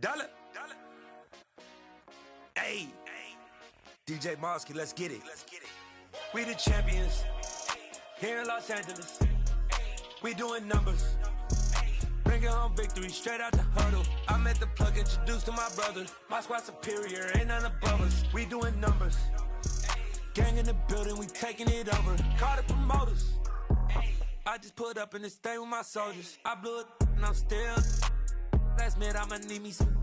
Dollar. Hey, DJ Mosky, let's get it. We the champions here in Los Angeles. We doing numbers. Bringing home victory straight out the huddle. I met the plug, introduced to my brother. My squad superior, ain't none above us. We doing numbers. Gang in the building, we taking it over. Call the promoters. I just put up in this thing with my soldiers. I blew it and I'm still. Last minute I'ma need me some.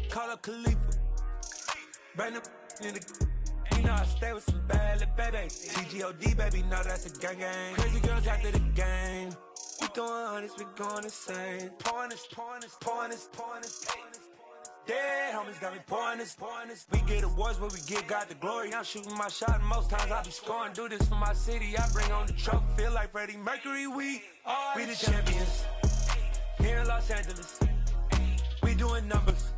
Call up Khalifa. Bring them in the. You know I stay with some bad little baby. TGOD baby, no that's a gang gang. Crazy girls after the game. We throwing hundreds, we going insane. Pouring this. Dead homies got me pouring this. We get awards, but we give God the glory. I'm shooting my shot, and most times I be scoring. Do this for my city, I bring on the trophy. Feel like Freddie Mercury, we the champions here in Los Angeles. We doing numbers.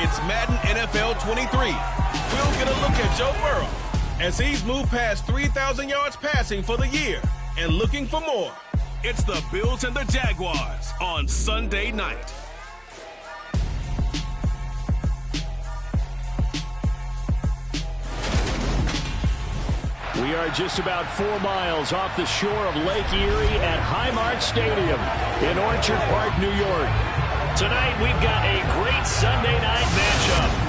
It's Madden NFL 23. We'll get a look at Joe Burrow as he's moved past 3,000 yards passing for the year and looking for more. It's the Bills and the Jaguars on Sunday night. We are just about 4 miles off the shore of Lake Erie at Highmark Stadium in Orchard Park, New York. Tonight we've got a great Sunday night matchup.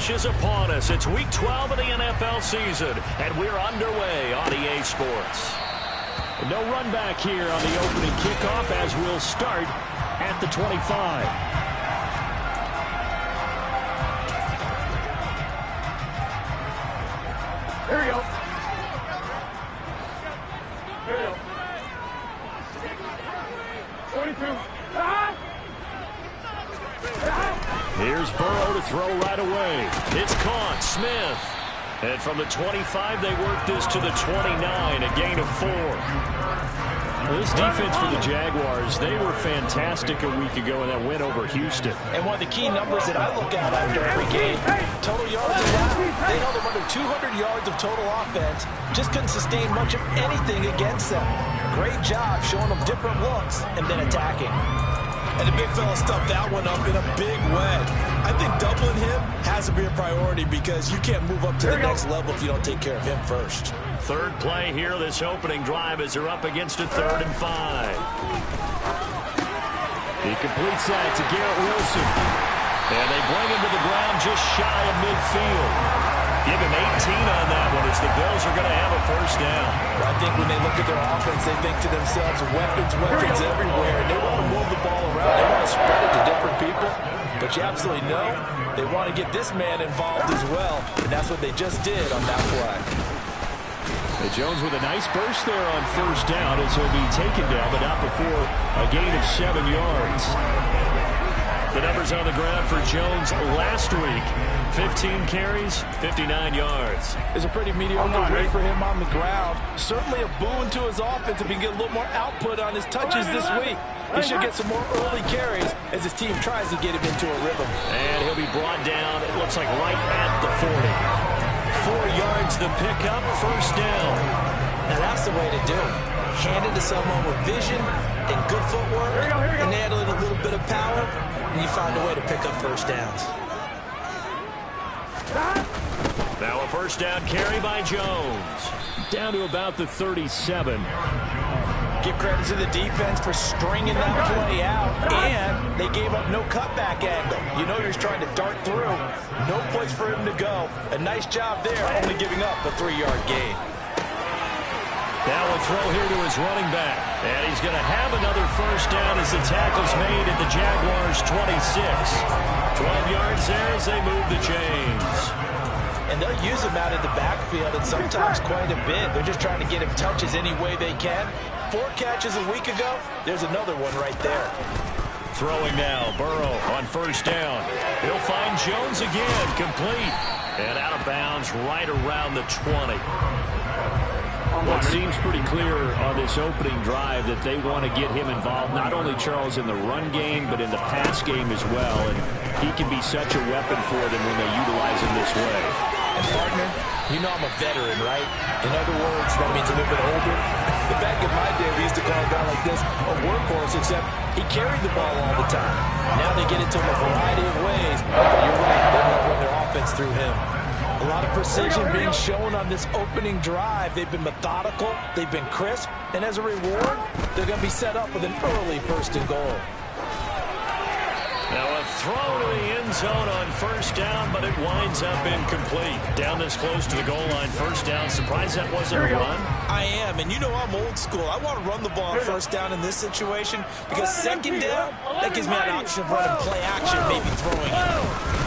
Is upon us. It's week 12 of the NFL season, and we're underway on EA Sports. No run back here on the opening kickoff as we'll start at the 25. Here we go. Here we go. 22. Here's Burrow to throw right away. It's caught. Smith. And from the 25, they work this to the 29, a gain of 4. Well, this defense for the Jaguars, they were fantastic a week ago in that win over Houston. And one of the key numbers that I look at after every game, total yards allowed. They held them under 200 yards of total offense. Just couldn't sustain much of anything against them. Great job showing them different looks and then attacking. And the big fella stuffed that one up in a big way. I think doubling him has to be a priority because you can't move up to the next level if you don't take care of him first. Third play here, this opening drive as they're up against a 3rd and 5. He completes that to Garrett Wilson. And they bring him to the ground just shy of midfield. Give him 18 on that one as the Bills are going to have a first down. I think when they look at their offense, they think to themselves, weapons everywhere. And they want to move the ball around. They want to spread it to different people. But you absolutely know they want to get this man involved as well. And that's what they just did on that play. And Jones with a nice burst there on first down as he'll be taken down, but not before a gain of 7 yards. The numbers on the ground for Jones last week. 15 carries, 59 yards. It's a pretty mediocre week for him on the ground. Certainly a boon to his offense if he can get a little more output on his touches this week. He should get some more early carries as his team tries to get him into a rhythm. And he'll be brought down, it looks like right at the 40. 4 yards to pick up, first down. Now that's the way to do it. Hand it to someone with vision and good footwork, and add a little bit of power, and you find a way to pick up first downs. Now a first down carry by Jones. Down to about the 37. Give credit to the defense for stringing that play out, and they gave up no cutback angle. You know you're just trying to dart through. No place for him to go. A nice job there, only giving up a 3-yard gain. Now a throw here to his running back. And he's going to have another first down as the tackle's made at the Jaguars' 26. 12 yards there as they move the chains. And they'll use him out of the backfield, and sometimes quite a bit. They're just trying to get him touches any way they can. 4 catches a week ago. There's another one right there. Throwing now, Burrow on first down. He'll find Jones again, complete. And out of bounds right around the 20. Well, it seems pretty clear on this opening drive that they want to get him involved, not only, Charles, in the run game, but in the pass game as well. And he can be such a weapon for them when they utilize him this way. And, partner, you know I'm a veteran, right? In other words, that means a little bit older. Back in my day, we used to call a guy like this a workhorse, except he carried the ball all the time. Now they get it to him a variety of ways. But you're right, they want to run their offense through him. A lot of precision being shown on this opening drive. They've been methodical, they've been crisp, and as a reward, they're going to be set up with an early 1st and goal. Now a throw to the end zone on 1st down, but it winds up incomplete. Down this close to the goal line, 1st down. Surprised that wasn't a run? I am, and you know I'm old school. I want to run the ball on 1st down in this situation because 2nd down, that gives me an option of running play action, maybe throwing it.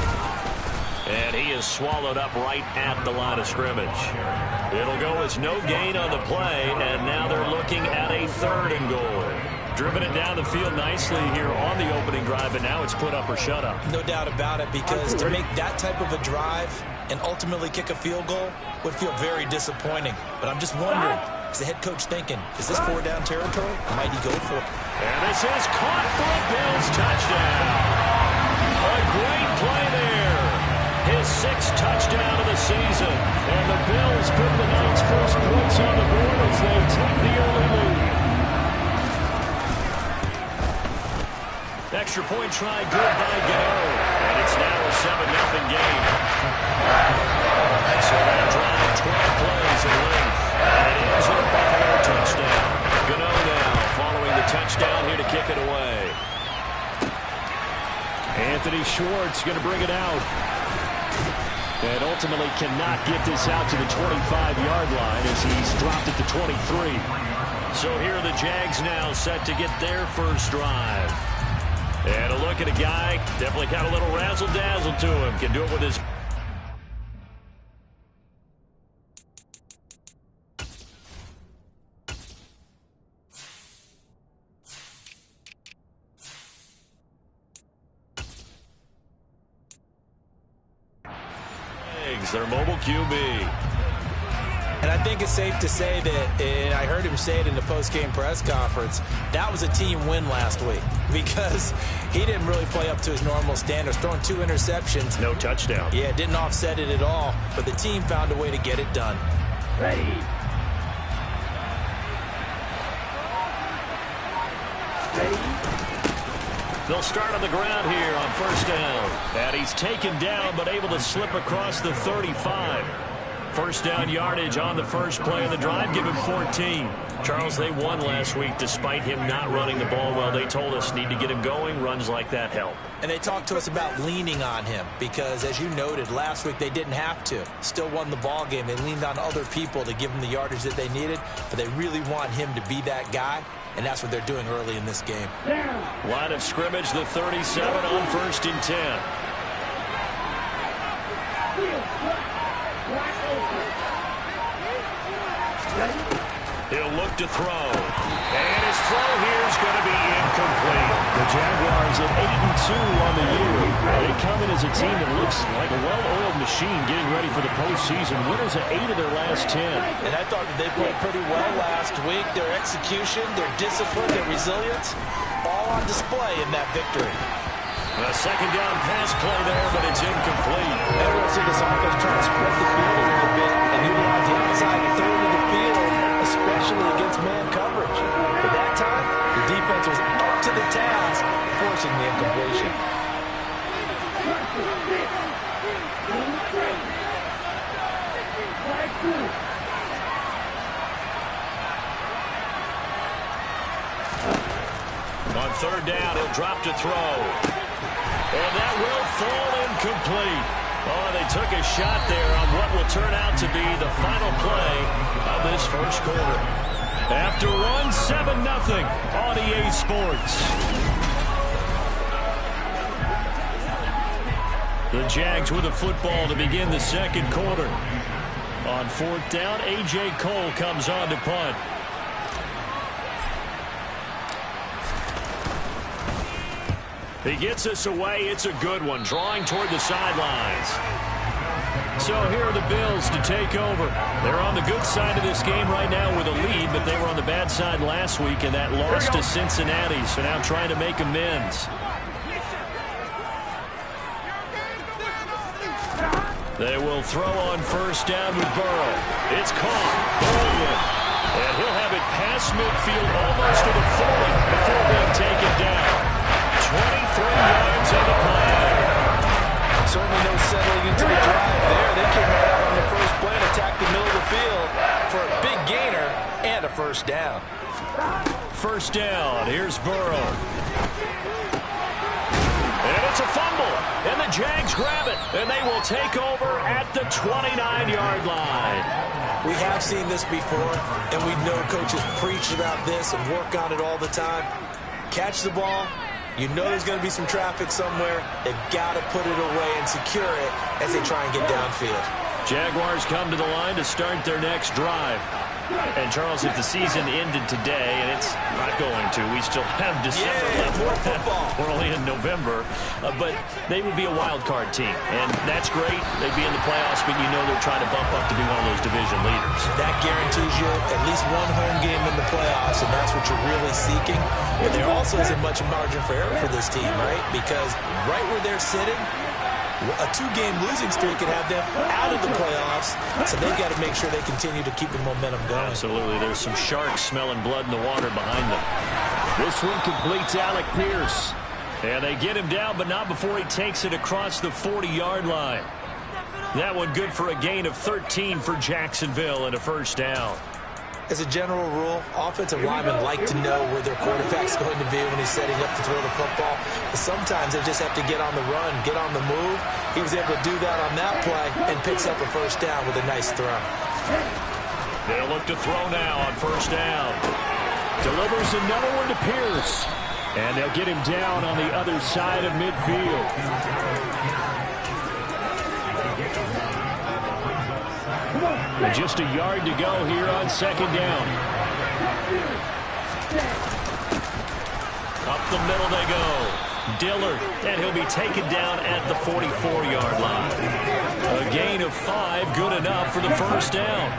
And he is swallowed up right at the line of scrimmage. It'll go as no gain on the play, and now they're looking at a 3rd and goal. Driven it down the field nicely here on the opening drive, and now it's put up or shut up. No doubt about it, because to make that type of a drive and ultimately kick a field goal would feel very disappointing. But I'm just wondering, is the head coach thinking, is this 4-down territory? Might he go for it? And this is caught for a Bills touchdown. A great play there. His 6th touchdown of the season. And the Bills put the Knights' first points on the board as they take the early lead. Extra point try good by Gano. And it's now a 7-0 game. So that drive, 12 plays in length. And it ends with a Buffalo touchdown. Gano now following the touchdown here to kick it away. Anthony Schwartz going to bring it out. And ultimately cannot get this out to the 25-yard line as he's dropped it to 23. So here are the Jags now set to get their first drive. And a look at a guy, definitely got a little razzle-dazzle to him. Can do it with his... Their mobile QB. And I think it's safe to say that, and I heard him say it in the post-game press conference, that was a team win last week because he didn't really play up to his normal standards, throwing 2 interceptions. No touchdown. Yeah, didn't offset it at all, but the team found a way to get it done. Ready. They'll start on the ground here on 1st down. And he's taken down but able to slip across the 35. 1st down yardage on the first play of the drive. Give him 14. Charles, they won last week despite him not running the ball well. They told us need to get him going. Runs like that help. And they talked to us about leaning on him because, as you noted, last week they didn't have to. Still won the ball game. They leaned on other people to give them the yardage that they needed, but they really want him to be that guy, and that's what they're doing early in this game. Line of scrimmage, the 37 on 1st and 10. He'll look to throw. And his throw here is going to be incomplete. The Jaguars at 8-2 on the year. They come in as a team that looks like a well-oiled machine getting ready for the postseason. Winners of 8 of their last 10. And I thought that they played pretty well last week. Their execution, their discipline, their resilience, all on display in that victory. A 2nd down pass play there, but it's incomplete. And we're going to see this offense try to spread the field a little bit and utilize the outside third of the field, especially against man coverage. But that time, the defense was up to the task, forcing the incompletion. On 3rd down, he'll drop to throw. And that will fall incomplete. Oh, they took a shot there on what will turn out to be the final play of this first quarter. After one, 7-0 on EA Sports. The Jags with a football to begin the 2nd quarter. On 4th down, A.J. Cole comes on to punt. He gets us away. It's a good one. Drawing toward the sidelines. So here are the Bills to take over. They're on the good side of this game right now with a lead, but they were on the bad side last week in that loss to Cincinnati, so now trying to make amends. They will throw on first down with Burrow. It's caught. Baldwin. And he'll have it past midfield almost to the 40 before being taken down. 23 yards on the play. Certainly no settling into the drive there. They came right out on the first play and attacked the middle of the field for a big gainer and a first down. First down. Here's Burrow. And it's a fumble. And the Jags grab it. And they will take over at the 29-yard line. We have seen this before, and we know coaches preach about this and work on it all the time. Catch the ball. You know there's going to be some traffic somewhere. They've got to put it away and secure it as they try and get downfield. Jaguars come to the line to start their next drive. And, Charles, if the season ended today, and it's not going to, we still have December left. More football. We're only in November. But they would be a wild card team. And that's great. They'd be in the playoffs, but you know they're trying to bump up to be one of those division leaders. That guarantees you at least one home game in the playoffs, and that's what you're really seeking. But there also isn't much margin for error for this team, right? Because right where they're sitting, a 2-game losing streak could have them out of the playoffs, so they've got to make sure they continue to keep the momentum going. Absolutely. There's some sharks smelling blood in the water behind them. This one completes Alec Pierce. And they get him down, but not before he takes it across the 40-yard line. That one good for a gain of 13 for Jacksonville and a first down. As a general rule, offensive linemen like to know where their quarterback's going to be when he's setting up to throw the football. But sometimes they just have to get on the run, get on the move. He was able to do that on that play and picks up a first down with a nice throw. They'll look to throw now on first down. Delivers another one to Pierce. And they'll get him down on the other side of midfield. And just a yard to go here on second down. Up the middle they go. Dillard, and he'll be taken down at the 44-yard line. A gain of 5, good enough for the first down.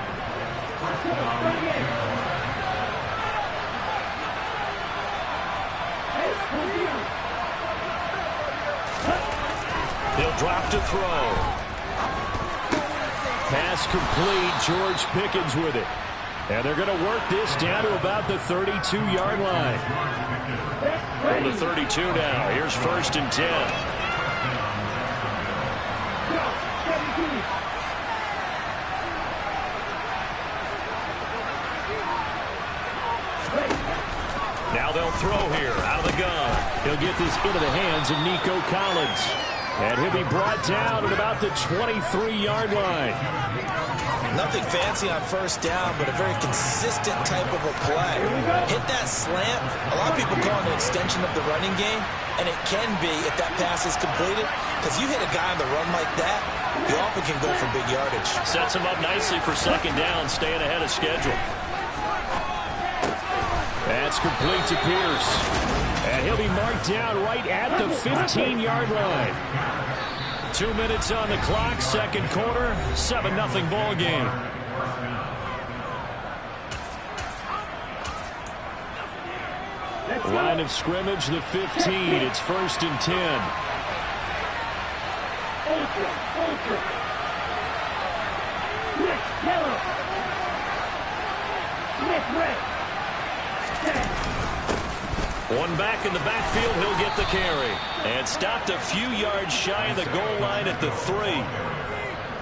He'll drop to throw. Pass complete. George Pickens with it. And they're going to work this down to about the 32-yard line. From the 32 now. Here's first and 10. Now they'll throw here out of the gun. He'll get this into the hands of Nico Collins. And he'll be brought down at about the 23-yard line. Nothing fancy on first down, but a very consistent type of a play. Hit that slant. A lot of people call it an extension of the running game, and it can be if that pass is completed, because you hit a guy on the run like that, you often can go for big yardage. Sets him up nicely for second down, staying ahead of schedule. That's complete to Pierce. And he'll be marked down right at the 15-yard line. 2 minutes on the clock, second quarter, 7-0 ball game. Line of scrimmage, the 15. It's first and 10. One back in the backfield, he'll get the carry. And stopped a few yards shy of the goal line at the 3.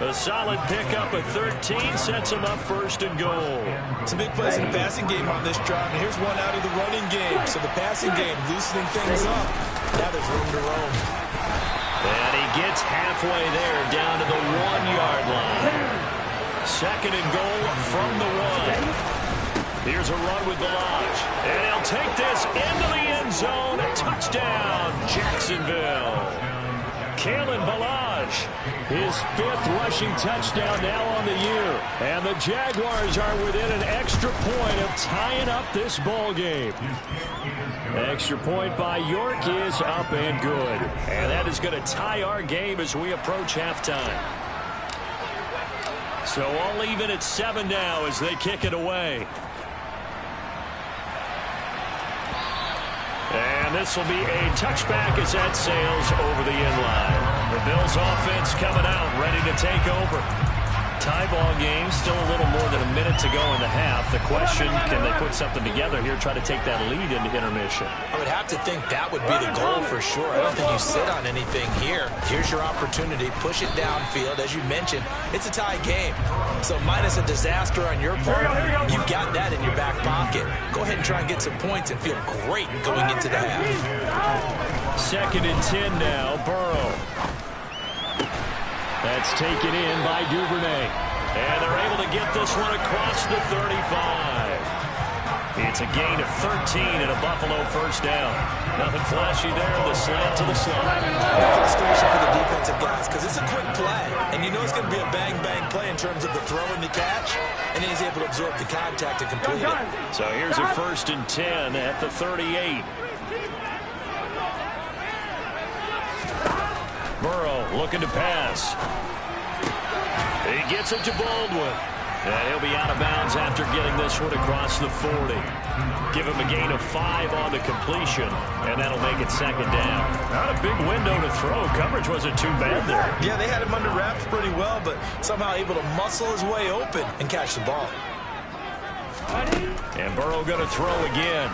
A solid pickup at 13 sets him up first and goal. Some big plays in the passing game on this drive, and here's one out of the running game. So the passing game loosening things up. Now there's room to roam. And he gets halfway there, down to the 1-yard line. Second and goal from the 1. Here's a run with Ballage. And he'll take this into the end zone. Touchdown, Jacksonville. Kalen Ballage, his 5th rushing touchdown now on the year. And the Jaguars are within an extra point of tying up this ball game. Extra point by York is up and good. And that is going to tie our game as we approach halftime. So all even at 7 now as they kick it away. And this will be a touchback as that sails over the inline. The Bills offense coming out, ready to take over. Tie ball game, still a little more than a minute to go in the half. The question, can they put something together here, try to take that lead into intermission? I would have to think that would be the goal for sure. I don't think you sit on anything here. Here's your opportunity. Push it downfield. As you mentioned, it's a tie game. So minus a disaster on your part, you've got that in your back pocket. Go ahead and try and get some points and feel great going into the half. 2nd and 10 now, Burrow. That's taken in by Duvernay. And they're able to get this one across the 35. It's a gain of 13 and a Buffalo first down. Nothing flashy there. The slant to the slot. Frustration for the defensive guys because it's a quick play. And you know it's going to be a bang-bang play in terms of the throw and the catch. And he's able to absorb the contact and complete it. So here's a 1st and 10 at the 38. Burrow looking to pass. He gets it to Baldwin. And he'll be out of bounds after getting this one across the 40. Give him a gain of 5 on the completion, and that'll make it 2nd down. Not a big window to throw. Coverage wasn't too bad there. Yeah, they had him under wraps pretty well, but somehow able to muscle his way open and catch the ball. And Burrow going to throw again.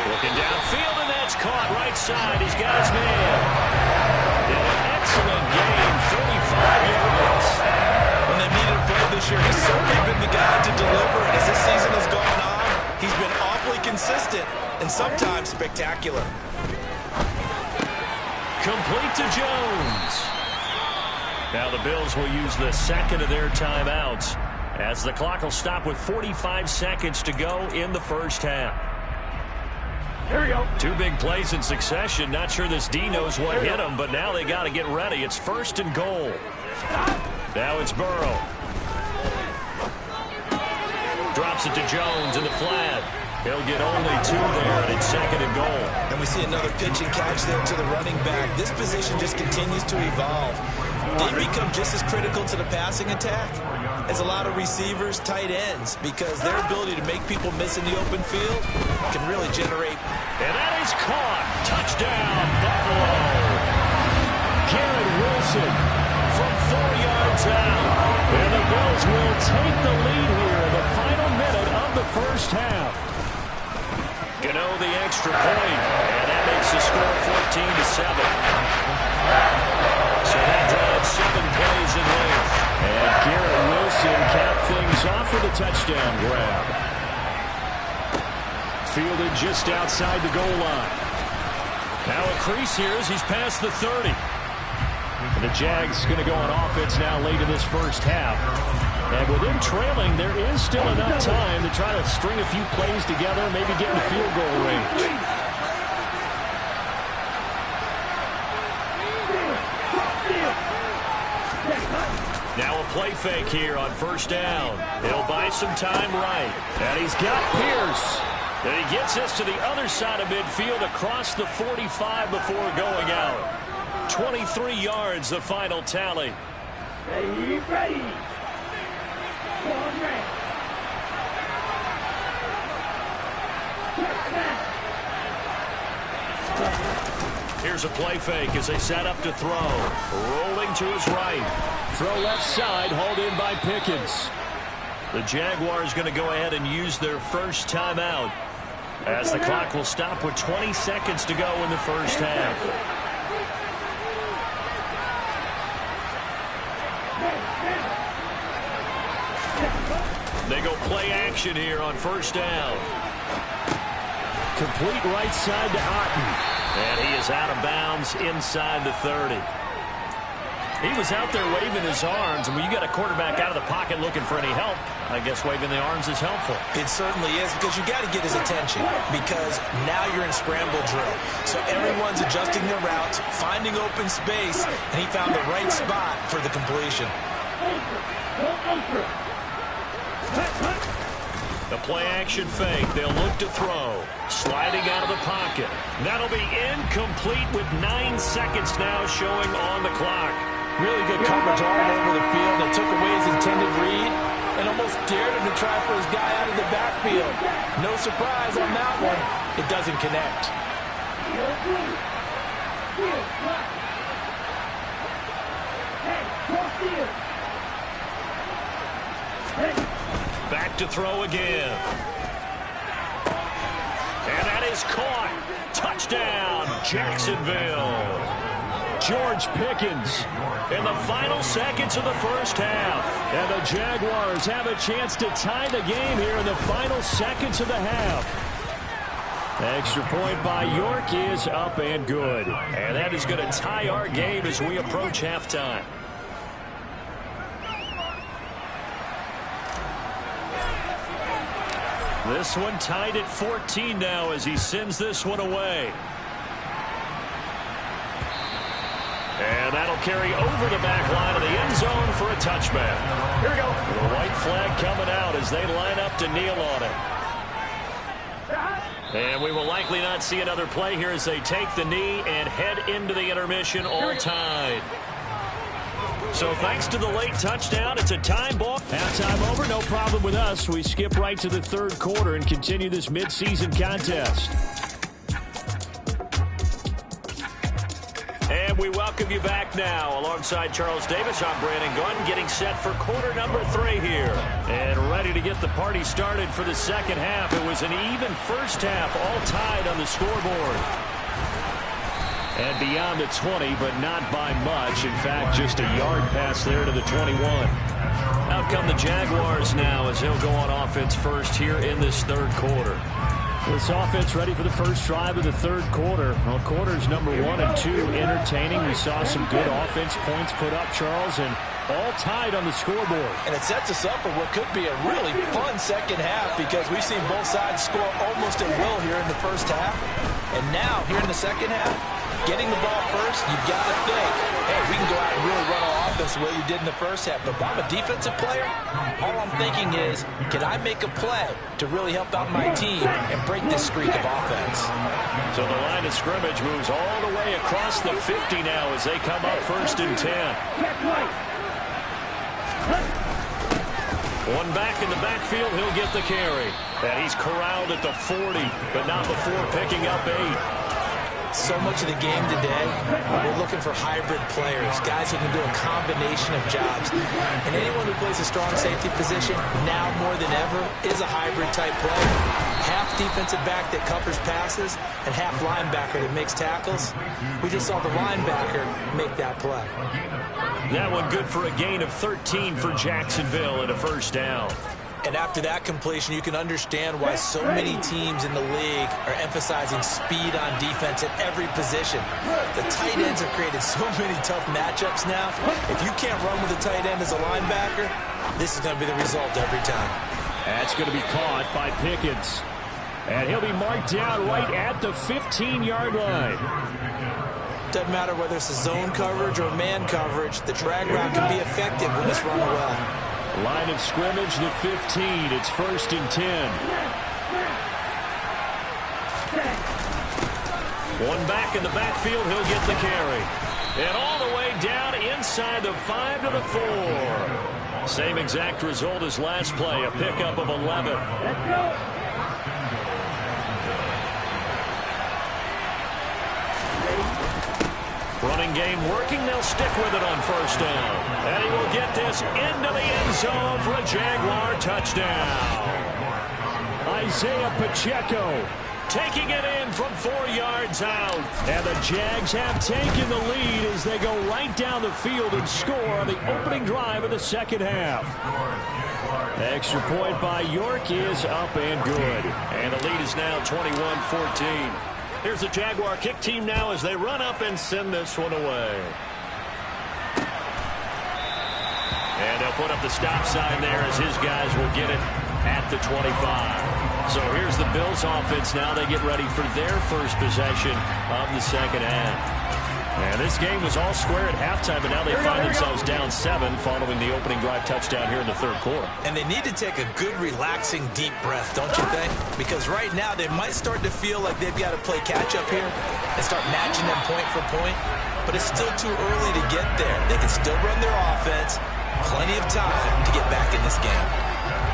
Looking downfield, and that's caught right side. He's got his man. And an excellent game, 35 yards. When they needed a play this year, he's certainly been the guy to deliver. And as this season has gone on, he's been awfully consistent and sometimes spectacular. Complete to Jones. Now the Bills will use the 2nd of their timeouts as the clock will stop with 45 seconds to go in the first half. Here we go. 2 big plays in succession. Not sure this D knows what hit him, but now they got to get ready. It's 1st and goal. Now it's Burrow. Drops it to Jones in the flat. He'll get only 2 there, and it's 2nd and goal. And we see another pitch and catch there to the running back. This position just continues to evolve. They become just as critical to the passing attack as a lot of receivers, tight ends, because their ability to make people miss in the open field can really generate. And that is caught. Touchdown, Buffalo. Garrett Wilson from 4 yards out. And the Bills will take the lead here in the final minute of the first half. Gano the extra point, and that makes the score 14-7. So that drives 7 plays in length. And Garrett Wilson capped things off with a touchdown grab. Fielded just outside the goal line. Now a crease here as he's past the 30. And the Jags going to go on offense now late in this first half. And with them trailing, there is still enough time to try to string a few plays together, maybe get in field goal range. Now a play fake here on first down. He'll buy some time right. And he's got Pierce. And he gets this to the other side of midfield across the 45 before going out. 23 yards, the final tally. Ready. Here's a play fake as they set up to throw. Rolling to his right. Throw left side, hauled in by Pickens. The Jaguars going to go ahead and use their first timeout as the clock will stop with 20 seconds to go in the first half. They go play action here on first down. Complete right side to Otten. And he is out of bounds inside the 30. He was out there waving his arms, and when you got a quarterback out of the pocket looking for any help, I guess waving the arms is helpful. It certainly is, because you got to get his attention, because now you're in scramble drill. So everyone's adjusting their routes, finding open space, and he found the right spot for the completion. The play-action fake. They'll look to throw. Sliding out of the pocket. That'll be incomplete with 9 seconds now showing on the clock. Really good coverage all over the field. They took away his intended read and almost dared him to try for his guy out of the backfield. No surprise on that one. It doesn't connect. Back to throw again. And that is caught. Touchdown, Jacksonville. George Pickens in the final seconds of the first half. And the Jaguars have a chance to tie the game here in the final seconds of the half. Extra point by York is up and good. And that is going to tie our game as we approach halftime. This one tied at 14 now as he sends this one away. And that'll carry over the back line of the end zone for a touchback. Here we go. The white flag coming out as they line up to kneel on it. And we will likely not see another play here as they take the knee and head into the intermission, all tied. So thanks to the late touchdown, it's a time ball. Halftime over, no problem with us. We skip right to the third quarter and continue this midseason contest. And we welcome you back now. Alongside Charles Davis, I'm Brandon Gunn, getting set for quarter number 3 here. And ready to get the party started for the second half. It was an even first half, all tied on the scoreboard. And beyond the 20, but not by much. In fact, just a yard pass there to the 21. Out come the Jaguars now as they'll go on offense first here in this third quarter. This offense ready for the first drive of the third quarter. Well, quarters number 1 and 2 entertaining. We saw some good offense points put up, Charles, and all tied on the scoreboard. And it sets us up for what could be a really fun second half because we've seen both sides score almost at will here in the first half. And now, here in the second half, getting the ball first, you've got to think, hey, we can go out and really run our offense the way you did in the first half. But if I'm a defensive player, all I'm thinking is, can I make a play to really help out my team and break this streak of offense? So the line of scrimmage moves all the way across the 50 now as they come up first and 10. One back in the backfield, he'll get the carry. And he's corralled at the 40, but not before picking up 8. So much of the game today, we're looking for hybrid players, guys who can do a combination of jobs. And anyone who plays a strong safety position, now more than ever, is a hybrid type player. Half defensive back that covers passes and half linebacker that makes tackles. We just saw the linebacker make that play. That one good for a gain of 13 for Jacksonville and a first down. And after that completion, you can understand why so many teams in the league are emphasizing speed on defense at every position. The tight ends have created so many tough matchups now. If you can't run with a tight end as a linebacker, this is going to be the result every time. That's going to be caught by Pickens. And he'll be marked down right at the 15-yard line. Doesn't matter whether it's a zone coverage or man coverage, the drag route can be effective when it's run well. Line of scrimmage, the 15. It's first and 10. One back in the backfield. He'll get the carry. And all the way down inside the 5 to the 4. Same exact result as last play, a pickup of 11. Let's go. Running game working. They'll stick with it on first down. And he will get this into the end zone for a Jaguar touchdown. Isaiah Pacheco taking it in from 4 yards out. And the Jags have taken the lead as they go right down the field and score on the opening drive of the second half. Extra point by York is up and good. And the lead is now 21-14. Here's the Jaguar kick team now as they run up and send this one away. And they'll put up the stop sign there as his guys will get it at the 25. So here's the Bills offense now. They get ready for their first possession of the second half. And this game was all square at halftime, but now they find themselves down 7 following the opening drive touchdown here in the third quarter. And they need to take a good, relaxing, deep breath, don't you think? Because right now they might start to feel like they've got to play catch-up here and start matching them point for point. But it's still too early to get there. They can still run their offense. Plenty of time to get back in this game.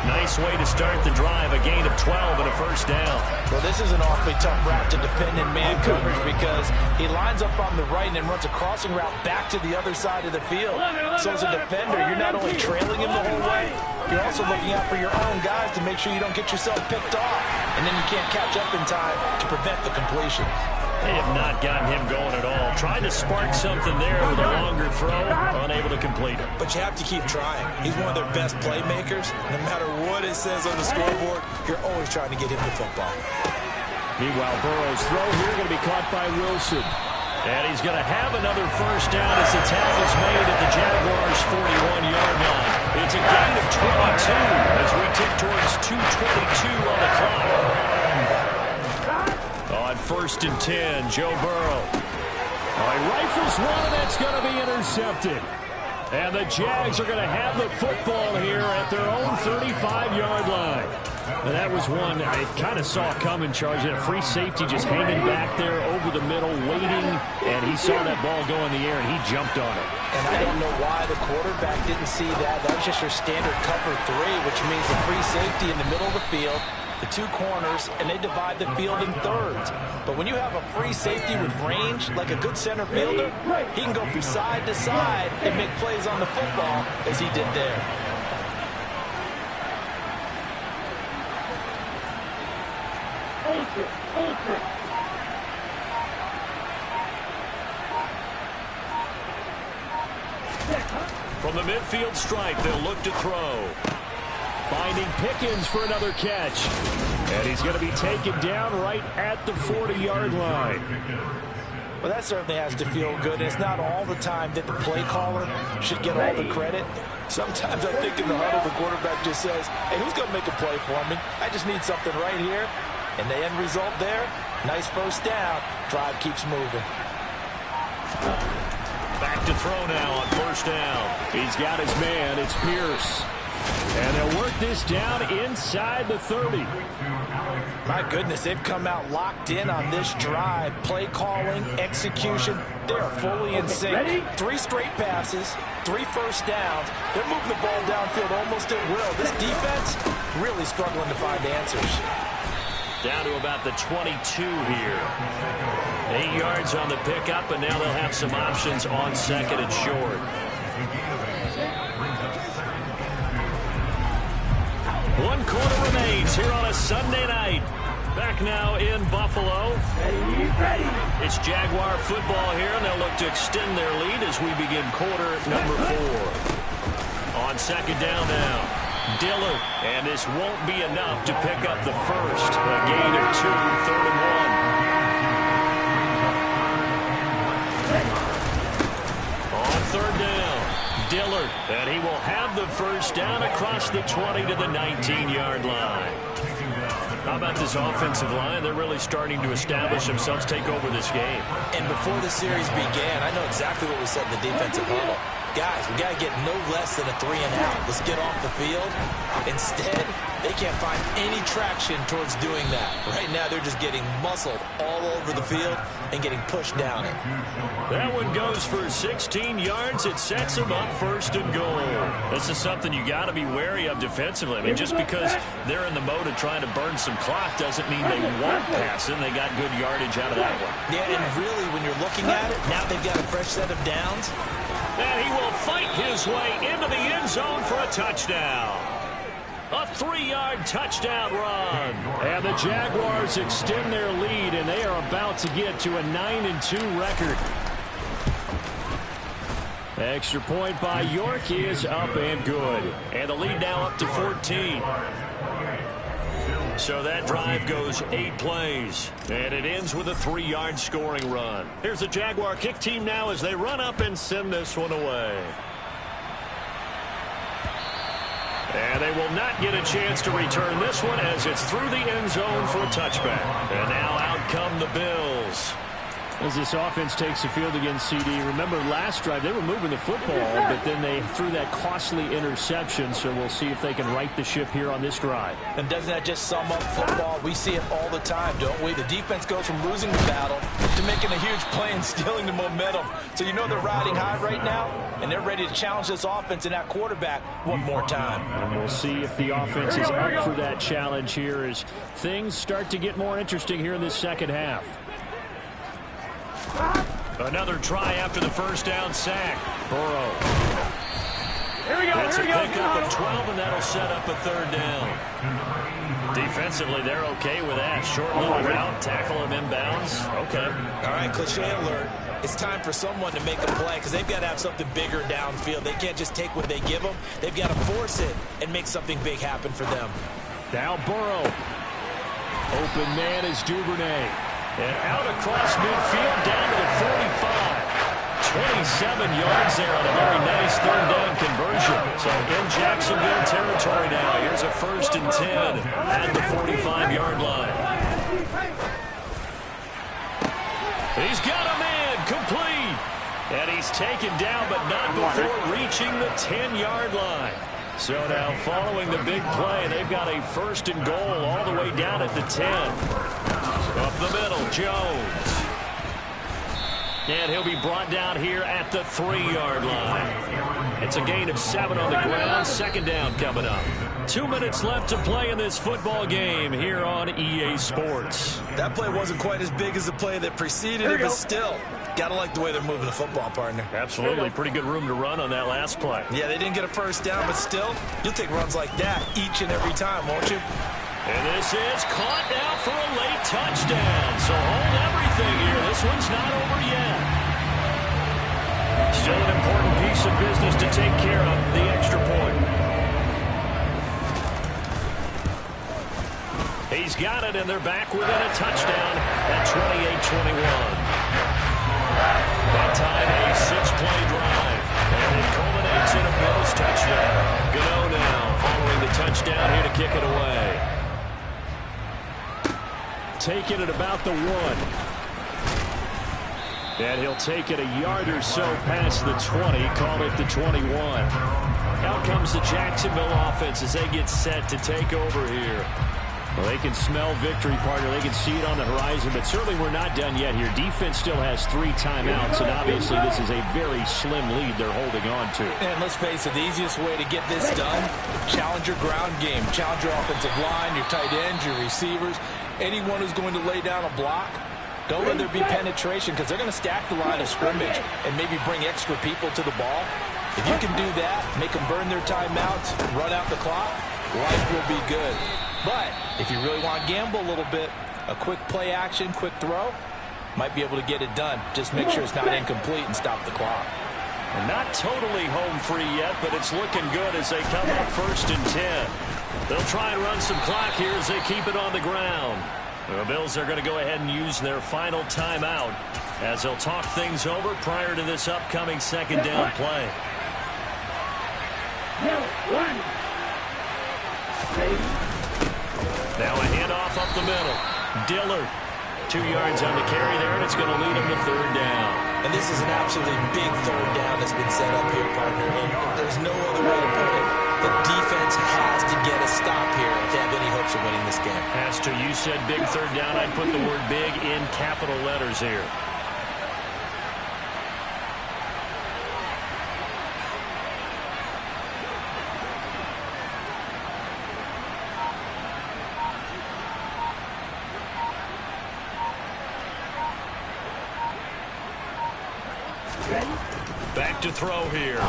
Nice way to start the drive, a gain of 12 and a first down. Well, this is an awfully tough route to defend in man coverage because he lines up on the right and then runs a crossing route back to the other side of the field. So as a defender, you're not only trailing him the whole way, you're also looking out for your own guys to make sure you don't get yourself picked off. And then you can't catch up in time to prevent the completion. They have not gotten him going at all. Tried to spark something there with a longer throw, unable to complete it. But you have to keep trying. He's one of their best playmakers. No matter what it says on the scoreboard, you're always trying to get him the football. Meanwhile, Burrow's throw here going to be caught by Wilson. And he's going to have another first down as the tackle's made at the Jaguars' 41-yard line. It's a gain of 22 as we tick towards 2:22 on the clock. On 1st and 10, Joe Burrow. He rifles one, and that's going to be intercepted. And the Jags are going to have the football here at their own 35-yard line. And that was one I kind of saw coming, Charles. A free safety just hanging back there over the middle, waiting, and he saw that ball go in the air, and he jumped on it. And I don't know why the quarterback didn't see that. That was just your standard cover 3, which means the free safety in the middle of the field, the 2 corners, and they divide the field in thirds. But when you have a free safety with range, like a good center fielder, he can go from side to side and make plays on the football as he did there. From the midfield stripe, they'll look to throw. Finding Pickens for another catch. And he's going to be taken down right at the 40-yard line. Well, that certainly has to feel good. It's not all the time that the play caller should get all the credit. Sometimes I think in the huddle, the quarterback just says, hey, who's going to make a play for me? I just need something right here. And the end result there, nice first down. Drive keeps moving. Back to throw now on first down. He's got his man. It's Pierce. And they'll work this down inside the 30. My goodness, they've come out locked in on this drive. Play calling, execution, they are fully in sync. 3 straight passes, 3 first downs. They're moving the ball downfield almost at will. This defense really struggling to find answers. Down to about the 22 here. 8 yards on the pickup, and now they'll have some options on 2nd and short. One quarter remains here on a Sunday night. Back now in Buffalo. It's Jaguar football here, and they'll look to extend their lead as we begin quarter number 4. On 2nd down now. Dillard, and this won't be enough to pick up the first. A gain of 2, 3rd and 1. On 3rd down, Dillard, and he will have the first down across the 20 to the 19-yard line. How about this offensive line? They're really starting to establish themselves, take over this game. And before the series began, I know exactly what we said in the defensive huddle. Guys, we got to get no less than a 3 and out. Let's get off the field. Instead, they can't find any traction towards doing that. Right now, they're just getting muscled all over the field and getting pushed down it. That one goes for 16 yards. It sets them up 1st and goal. This is something you got to be wary of defensively. I mean, just because they're in the mode of trying to burn some clock doesn't mean they won't pass it. They got good yardage out of that one. Yeah, and really, when you're looking at it, now they've got a fresh set of downs. And he will fight his way into the end zone for a touchdown. A 3-yard touchdown run. And the Jaguars extend their lead, and they are about to get to a 9-2 record. Extra point by York is up and good. And the lead now up to 14. So that drive goes 8 plays, and it ends with a 3-yard scoring run. Here's the Jaguar kick team now as they run up and send this one away. And they will not get a chance to return this one as it's through the end zone for a touchback. And now out come the Bills. As this offense takes the field against CD, remember last drive they were moving the football, but then they threw that costly interception, so we'll see if they can right the ship here on this drive. And doesn't that just sum up football? We see it all the time, don't we? The defense goes from losing the battle to making a huge play and stealing the momentum. So you know they're riding high right now, and they're ready to challenge this offense and that quarterback one more time. And we'll see if the offense is up for that challenge here as things start to get more interesting here in this second half. Another try after the first down sack. Burrow. Here we go. That's Here a we go. pickup of 12, and that'll set up a third down. Defensively, they're okay with that. Short little route, tackle him inbounds. Okay. All right, cliche alert. It's time for someone to make a play because they've got to have something bigger downfield. They can't just take what they give them. They've got to force it and make something big happen for them. Now Burrow. Open man is Duvernay. And out across midfield down to the 45. 27 yards there on a very nice third down conversion. So in Jacksonville territory now. Here's a 1st and 10 at the 45-yard line. He's got a man complete. And he's taken down, but not before reaching the 10-yard line. So now following the big play, they've got a 1st and goal all the way down at the 10. Up the middle, Jones. And he'll be brought down here at the 3-yard line. It's a gain of 7 on the ground. 2nd down coming up. 2 minutes left to play in this football game here on EA Sports. That play wasn't quite as big as the play that preceded it, but still, gotta like the way they're moving the football, partner. Absolutely. Pretty good room to run on that last play. Yeah, they didn't get a 1st down, but still, you'll take runs like that each and every time, won't you? And this is caught now for a late touchdown. So hold everything here. This one's not over yet. Still an important piece of business to take care of, the extra point. He's got it, and they're back within a touchdown at 28-21. That time, a 6-play drive. And it culminates in a Bills touchdown. Gano now following the touchdown here to kick it away. Taking it about the 1. And he'll take it a yard or so past the 20, call it the 21. Out comes the Jacksonville offense as they get set to take over here. Well, they can smell victory, partner. They can see it on the horizon, but certainly we're not done yet here. Defense still has 3 timeouts, and obviously this is a very slim lead they're holding on to. And let's face it, the easiest way to get this done, challenge your ground game. Challenge your offensive line, your tight ends, your receivers, anyone who's going to lay down a block. Don't let there be penetration because they're going to stack the line of scrimmage and maybe bring extra people to the ball. If you can do that, make them burn their timeouts, run out the clock, life will be good. But if you really want to gamble a little bit, a quick play action, quick throw, might be able to get it done. Just make sure it's not incomplete and stop the clock. And not totally home free yet, but it's looking good as they come up 1st and 10. They'll try and run some clock here as they keep it on the ground. The Bills are going to go ahead and use their final timeout as they'll talk things over prior to this upcoming 2nd down play. Now a handoff up the middle. Dillard. 2 yards on the carry there, and it's going to lead him to 3rd down. And this is an absolutely big 3rd down that's been set up here, partner. And there's no other way to put it. The defense has to get a stop here if they have any hopes of winning this game. Has to. You said big 3rd down. I'd put the word big in capital letters here. Back to throw here.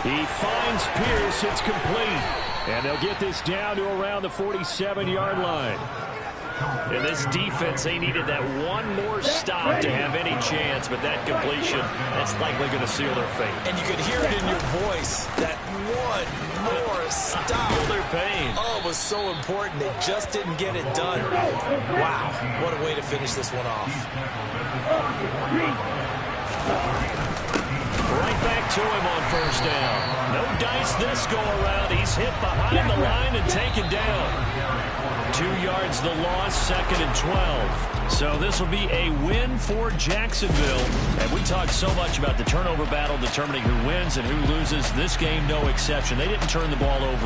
He finds Pierce. It's complete. And they'll get this down to around the 47-yard line. In this defense, they needed that one more stop to have any chance, but that completion, that's likely going to seal their fate. And you could hear it in your voice, that one more stop. Feel their pain. Oh, it was so important. They just didn't get it done. Wow, what a way to finish this one off. Right back to him on first down. No dice this go-around. He's hit behind the line and taken down. 2 yards the loss, 2nd and 12. So this will be a win for Jacksonville. And we talked so much about the turnover battle determining who wins and who loses. This game, no exception. They didn't turn the ball over